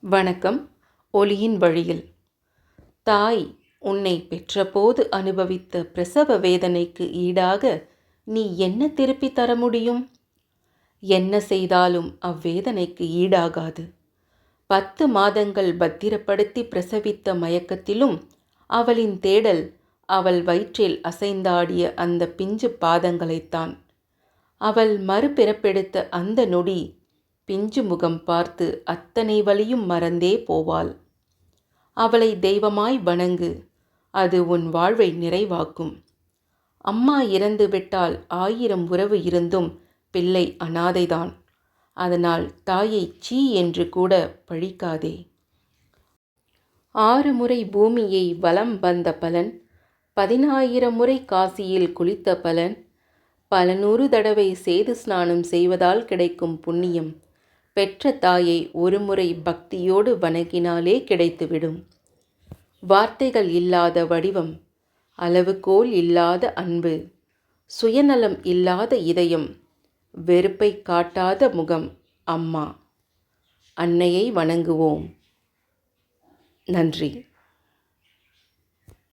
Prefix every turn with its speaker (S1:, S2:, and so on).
S1: வணக்கம். ஒளியின் வழியில். தாய் உன்னை பெற்றபோது அனுபவித்த பிரசவ வேதனைக்கு ஈடாக நீ என்ன திருப்பித் தர முடியும்? என்ன செய்தாலும் அவ்வேதனைக்கு ஈடாகாது. 10 மாதங்கள் பத்திரப்படுத்தி பிரசவித்த மயக்கத்திலும் அவளின் தேடல் அவள் வயிற்றில் அசைந்தாடிய அந்த பிஞ்சு பாதங்களைத்தான். அவள் மறுபிறப்பெடுத்த அந்த நொடி பிஞ்சு முகம் பார்த்து அத்தனை வலியும் மறந்தே போவாள். அவளை தெய்வமாய் வணங்கு, அது உன் வாழ்வை நிறைவாக்கும். அம்மா இறந்து விட்டால் 1000 உறவு இருந்தும் பிள்ளை அனாதைதான். அதனால் தாயை சீ என்று கூட பழிக்காதே. 6 முறை பூமியை வலம் வந்த பலன், 10,000 முறை காசியில் குளித்த பலன், பல 100 தடவை சேது ஸ்நானம் செய்வதால் கிடைக்கும் புண்ணியம் பெற்ற தாயை ஒரு முறை பக்தியோடு வணங்கினாலே கிடைத்துவிடும். வார்த்தைகள் இல்லாத வடிவம், அளவுகோல் இல்லாத அன்பு, சுயநலம் இல்லாத இதயம், வெறுப்பை காட்டாத முகம் அம்மா. அன்னையை வணங்குவோம். நன்றி.